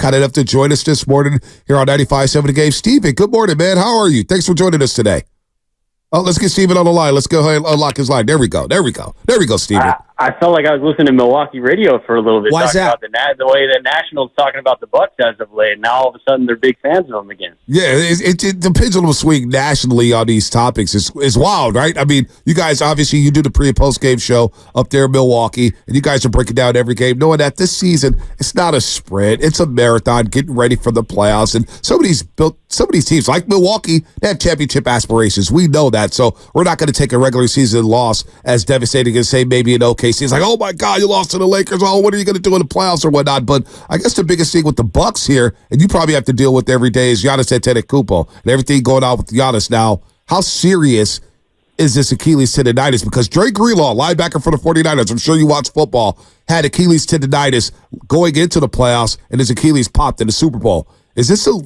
kind enough to join us this morning here on 95.7 The Game. Steven, good morning, man. How are you? Thanks for joining us today. Oh, let's get Steven on the line. Let's go ahead and unlock his line. There we go, Steven. I felt like I was listening to Milwaukee radio for a little bit. Why is that? About the way the Nationals talking about the Bucks as of late. Now all of a sudden they're big fans of them again. Yeah, the pendulum swing nationally on these topics is wild, right? I mean, you guys, obviously, you do the pre- and post-game show up there in Milwaukee, and you guys are breaking down every game, knowing that this season, it's not a sprint. It's a marathon, getting ready for the playoffs. And some of these teams, like Milwaukee, they have championship aspirations. We know that. So we're not going to take a regular season loss as devastating as, say, maybe an OKC. It's like, oh, my God, you lost to the Lakers. Oh, what are you going to do in the playoffs or whatnot? But I guess the biggest thing with the Bucks here, and you probably have to deal with every day, is Giannis Antetokounmpo and everything going on with Giannis now. How serious is this Achilles tendinitis? Because Dre Greenlaw, linebacker for the 49ers, I'm sure you watch football, had Achilles tendinitis going into the playoffs, and his Achilles popped in the Super Bowl. Is this a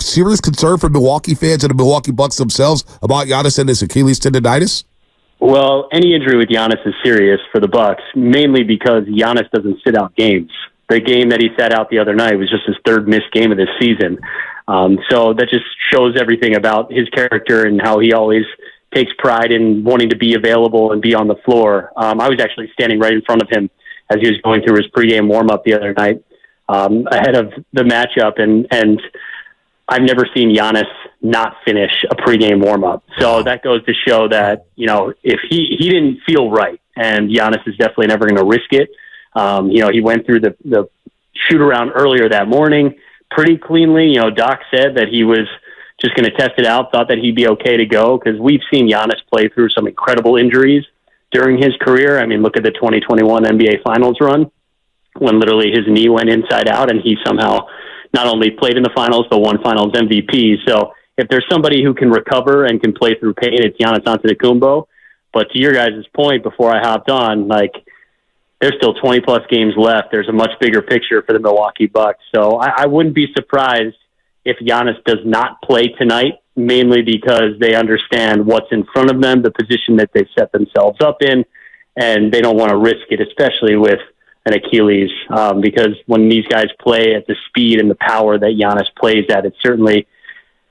serious concern for Milwaukee fans and the Milwaukee Bucks themselves about Giannis and his Achilles tendinitis? Well, any injury with Giannis is serious for the Bucks, mainly because Giannis doesn't sit out games. The game that he sat out the other night was just his third missed game of this season. So that just shows everything about his character and how he always takes pride in wanting to be available and be on the floor. I was actually standing right in front of him as he was going through his pregame warm-up the other night ahead of the matchup, and I've never seen Giannis not finish a pregame warm-up. So that goes to show that, you know, if he didn't feel right, and Giannis is definitely never going to risk it. You know, he went through the shoot-around earlier that morning pretty cleanly. You know, Doc said that he was just going to test it out, thought that he'd be okay to go, because we've seen Giannis play through some incredible injuries during his career. I mean, look at the 2021 NBA Finals run when literally his knee went inside out, and he somehow not only played in the finals, but won finals MVP. So if there's somebody who can recover and can play through pain, it's Giannis Antetokounmpo. But to your guys' point before I hopped on, like, there's still 20-plus games left. There's a much bigger picture for the Milwaukee Bucks. So I wouldn't be surprised if Giannis does not play tonight, mainly because they understand what's in front of them, the position that they've set themselves up in, and they don't want to risk it, especially with an Achilles, because when these guys play at the speed and the power that Giannis plays at, it's certainly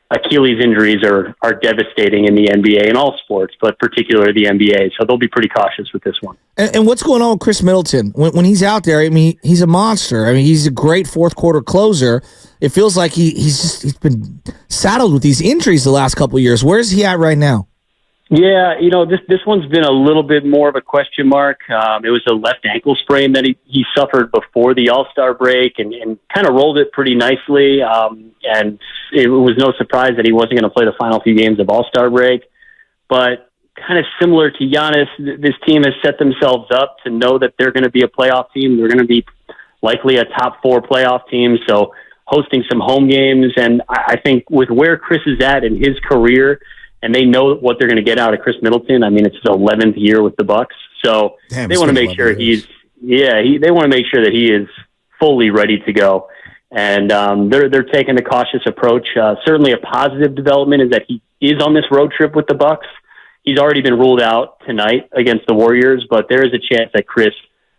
Achilles injuries are devastating in the NBA and all sports, but particularly the NBA. So they'll be pretty cautious with this one. And what's going on with Chris Middleton? When he's out there, I mean, he's a monster. I mean, he's a great fourth quarter closer. It feels like he's been saddled with these injuries the last couple of years. Where's he at right now? Yeah, you know, this one's been a little bit more of a question mark. It was a left ankle sprain that he suffered before the All-Star break and kind of rolled it pretty nicely. And it was no surprise that he wasn't going to play the final few games of All-Star break. But kind of similar to Giannis, this team has set themselves up to know that they're going to be a playoff team. They're going to be likely a top 4 playoff team, so hosting some home games. And I think with where Chris is at in his career, and they know what they're going to get out of Chris Middleton. I mean, it's his 11th year with the Bucks, so they want to make sure they want to make sure that he is fully ready to go. And they're taking a cautious approach. Certainly, a positive development is that he is on this road trip with the Bucks. He's already been ruled out tonight against the Warriors, but there is a chance that Chris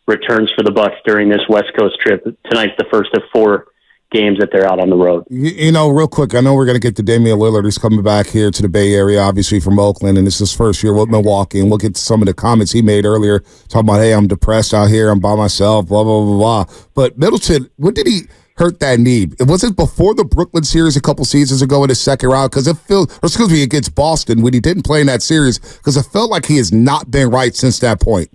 returns for the Bucks during this West Coast trip. Tonight's the first of 4 games that they're out on the road. You know, real quick, I know we're going to get to Damian Lillard, who's coming back here to the Bay Area, obviously from Oakland, and it's his first year with Milwaukee, and we'll get to some of the comments he made earlier, talking about, hey, I'm depressed out here, I'm by myself, blah, blah, blah, blah. But Middleton, when did he hurt that knee? Was it before the Brooklyn series a couple seasons ago in his second round? Because against Boston, when he didn't play in that series, because it felt like he has not been right since that point.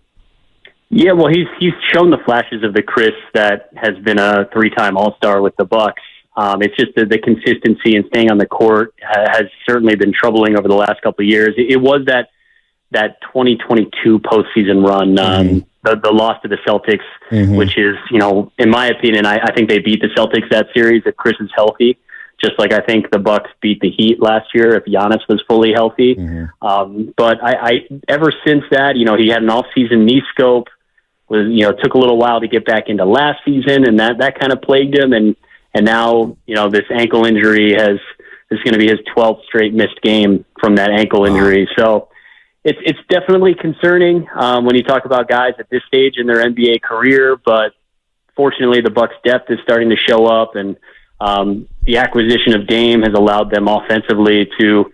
Yeah, well, he's shown the flashes of the Chris that has been a 3-time All-Star with the Bucks. It's just the consistency and staying on the court has certainly been troubling over the last couple of years. It was that 2022 postseason run, the loss to the Celtics, which is, you know, in my opinion, I think they beat the Celtics that series if Chris is healthy. Just like I think the Bucks beat the Heat last year if Giannis was fully healthy. But I ever since that, you know, he had an off-season knee scope. Took a little while to get back into last season, and that kind of plagued him. And now, you know, this ankle injury is going to be his 12th straight missed game from that ankle injury. So it's definitely concerning when you talk about guys at this stage in their NBA career. But fortunately, the Bucks' depth is starting to show up, and the acquisition of Dame has allowed them offensively to,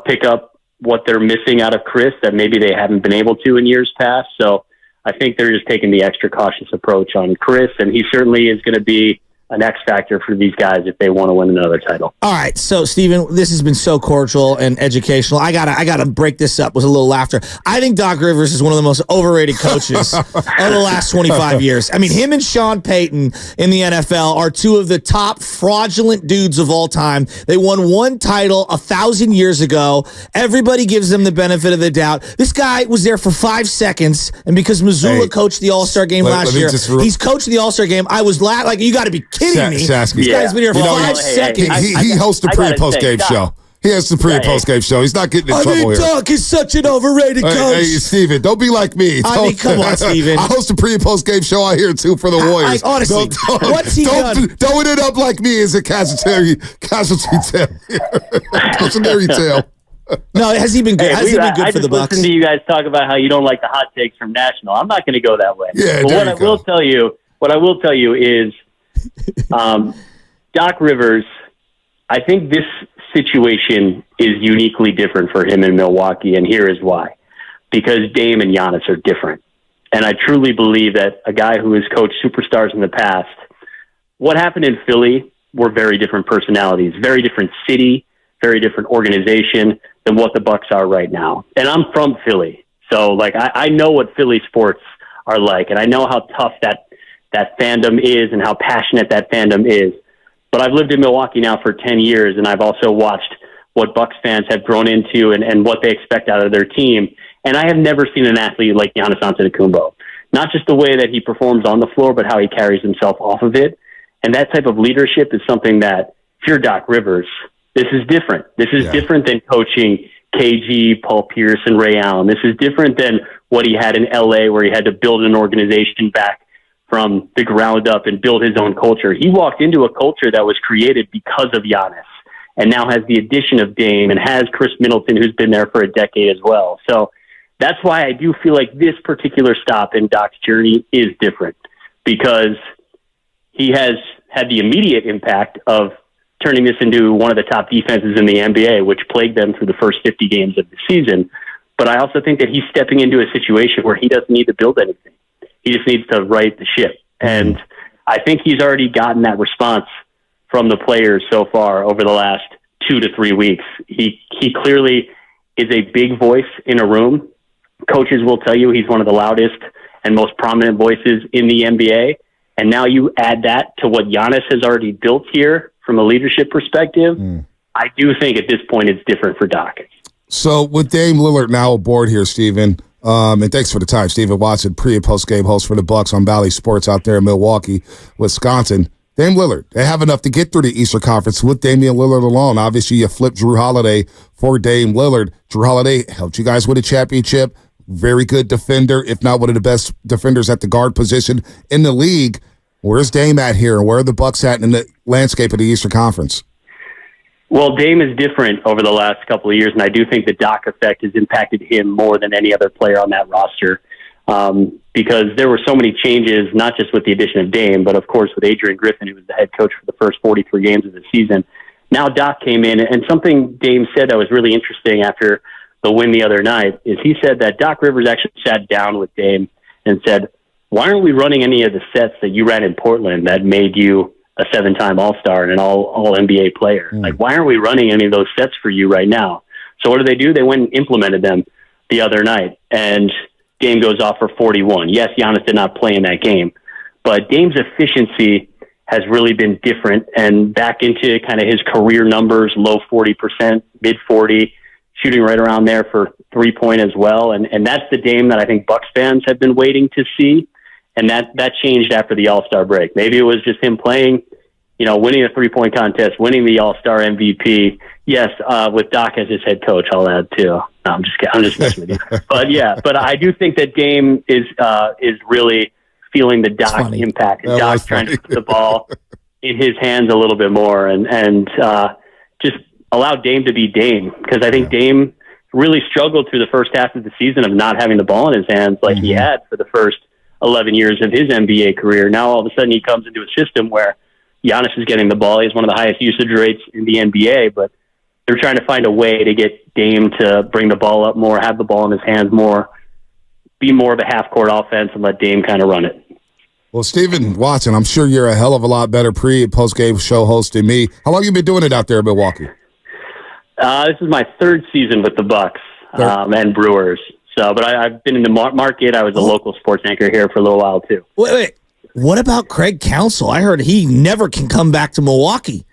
pick up what they're missing out of Chris that maybe they haven't been able to in years past. So I think they're just taking the extra cautious approach on Chris, and he certainly is going to be an X factor for these guys if they want to win another title. All right, so Steven, this has been so cordial and educational. I gotta break this up with a little laughter. I think Doc Rivers is one of the most overrated coaches of the last 25 years. I mean, him and Sean Payton in the NFL are two of the top fraudulent dudes of all time. They won one title 1,000 years ago. Everybody gives them the benefit of the doubt. This guy was there for 5 seconds, and because Missoula coached the All-Star game last year, he's coached the All-Star game. I was like, you got to be kidding me. Sasky. This guy's been here for 5 seconds. He hosts the pre- and post-game show. He has the pre- and post-game show. He's not getting in trouble here. Doc is such an overrated coach. Hey, Steven, don't be like me. Come on, Steven. I host a pre- and post-game show out here, too, for the Warriors. Honestly, what's he done? Don't end up like me as a casualty tale. Cautionary tale. No, has he been good? Has he been good for the Bucks? I just listened to you guys talk about how you don't like the hot takes from National. I'm not going to go that way. Yeah, but what I will tell you is Doc Rivers, I think this situation is uniquely different for him in Milwaukee, and here is why. Because Dame and Giannis are different. And I truly believe that a guy who has coached superstars in the past, what happened in Philly were very different personalities, very different city, very different organization than what the Bucks are right now. And I'm from Philly, so I know what Philly sports are like, and I know how tough that fandom is and how passionate that fandom is. But I've lived in Milwaukee now for 10 years, and I've also watched what Bucks fans have grown into and what they expect out of their team. And I have never seen an athlete like Giannis Antetokounmpo. Not just the way that he performs on the floor, but how he carries himself off of it. And that type of leadership is something that, if you're Doc Rivers, this is different. This is different than coaching KG, Paul Pierce, and Ray Allen. This is different than what he had in LA, where he had to build an organization back from the ground up and build his own culture. He walked into a culture that was created because of Giannis, and now has the addition of Dame and has Chris Middleton, who's been there for a decade as well. So that's why I do feel like this particular stop in Doc's journey is different, because he has had the immediate impact of turning this into one of the top defenses in the NBA, which plagued them through the first 50 games of the season. But I also think that he's stepping into a situation where he doesn't need to build anything. He just needs to right the ship. And I think he's already gotten that response from the players so far over the last 2 to 3 weeks. He clearly is a big voice in a room. Coaches will tell you he's one of the loudest and most prominent voices in the NBA. And now you add that to what Giannis has already built here from a leadership perspective. I do think at this point it's different for Doc. So with Dame Lillard now aboard here, Steven, and thanks for the time, Stephen Watson, pre- and post-game host for the Bucks on Ballys Sports out there in Milwaukee, Wisconsin. Dame Lillard, they have enough to get through the Eastern Conference with Damian Lillard alone. Obviously, you flipped Drew Holiday for Dame Lillard. Drew Holiday helped you guys win a championship. Very good defender, if not one of the best defenders at the guard position in the league. Where's Dame at here? Where are the Bucks at in the landscape of the Eastern Conference? Well, Dame is different over the last couple of years, and I do think the Doc effect has impacted him more than any other player on that roster, because there were so many changes, not just with the addition of Dame, but of course with Adrian Griffin, who was the head coach for the first 43 games of the season. Now Doc came in, and something Dame said that was really interesting after the win the other night is he said that Doc Rivers actually sat down with Dame and said, why aren't we running any of the sets that you ran in Portland that made you a 7-time All-Star and an all NBA player? Like, why aren't we running any of those sets for you right now? So what do? They went and implemented them the other night, and Dame goes off for 41. Yes, Giannis did not play in that game, but Dame's efficiency has really been different and back into kind of his career numbers, low 40%, mid 40, shooting right around there for 3-point as well. And that's the Dame that I think Bucks fans have been waiting to see. And that changed after the All-Star break. Maybe it was just him playing, winning a 3-point contest, winning the All-Star MVP. Yes, with Doc as his head coach, I'll add too. No, I'm just messing with you. But I do think that Dame is really feeling the Doc impact. And Doc trying to put the ball in his hands a little bit more and just allow Dame to be Dame, because I think Dame really struggled through the first half of the season of not having the ball in his hands like he had for the first 11 years of his NBA career. Now all of a sudden he comes into a system where Giannis is getting the ball. He has one of the highest usage rates in the NBA, but they're trying to find a way to get Dame to bring the ball up more, have the ball in his hands more, be more of a half-court offense, and let Dame kind of run it. Well, Stephen Watson, I'm sure you're a hell of a lot better pre- and post-game show host than me. How long have you been doing it out there in Milwaukee? This is my third season with the Bucks and Brewers. So, but I've been in the market. I was a local sports anchor here for a little while, too. Wait. What about Craig Counsell? I heard he never can come back to Milwaukee.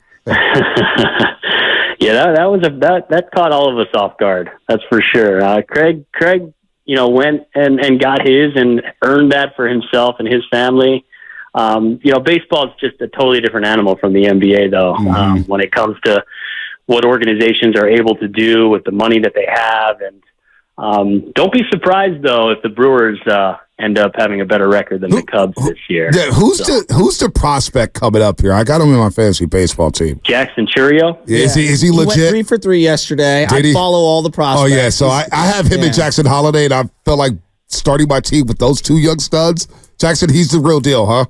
Yeah, that caught all of us off guard. That's for sure. Craig, went and got his and earned that for himself and his family. Baseball is just a totally different animal from the NBA, though. When it comes to what organizations are able to do with the money that they have, and don't be surprised though if the Brewers end up having a better record than the Cubs this year. Yeah, who's the prospect coming up here? I got him in my fantasy baseball team. Jackson Churio. Yeah. Is he legit? He went 3 for 3 yesterday. I follow all the prospects. Oh yeah, so I have him and Jackson Holiday, and I felt like starting my team with those two young studs. Jackson, he's the real deal, huh?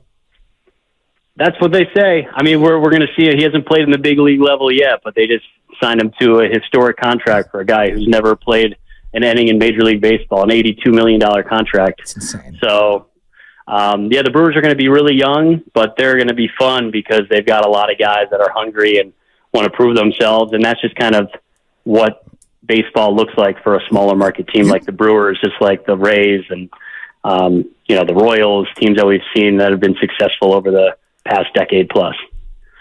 That's what they say. I mean, we're going to see it. He hasn't played in the big league level yet, but they just signed him to a historic contract for a guy who's never played an inning in Major League Baseball, an $82 million contract. That's insane. So, the Brewers are going to be really young, but they're going to be fun because they've got a lot of guys that are hungry and want to prove themselves, and that's just kind of what baseball looks like for a smaller market team like the Brewers, just like the Rays and the Royals, teams that we've seen that have been successful over the past decade plus.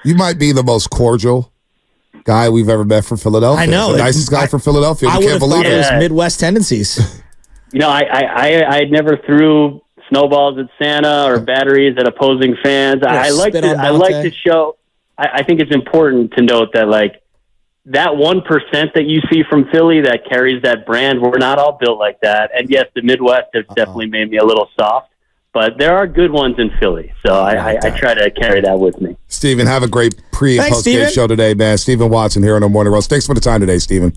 You might be the most cordial guy we've ever met from Philadelphia. I know. The nicest guy from Philadelphia. I You can't believe it it. was Midwest tendencies. I never threw snowballs at Santa or batteries at opposing fans. I like to show. I think it's important to note that that 1% that you see from Philly that carries that brand, we're not all built like that. And yes, the Midwest has definitely made me a little soft, but there are good ones in Philly. So I try to carry that with me. Steven, have a great pre- and post-game show today, man. Stephen Watson here on the Morning Roast. Thanks for the time today, Stephen.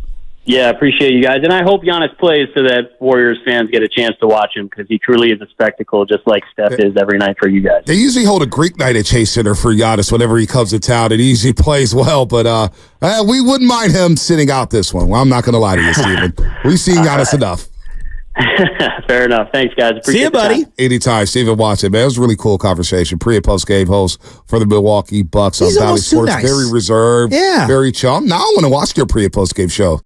Yeah, appreciate you guys. And I hope Giannis plays so that Warriors fans get a chance to watch him because he truly is a spectacle, just like Steph is every night for you guys. They usually hold a Greek night at Chase Center for Giannis whenever he comes to town, and he usually plays well. But we wouldn't mind him sitting out this one. Well, I'm not going to lie to you, Stephen. We've seen Giannis enough. Fair enough. Thanks, guys. Appreciate See you, buddy. Anytime. Stephen Watson, man. It was a really cool conversation. Pre- and post-game host for the Milwaukee Bucks He's on Ballys almost too Sports. nice. Very reserved. Yeah. Very chill. Now I want to watch your pre- and post-game show.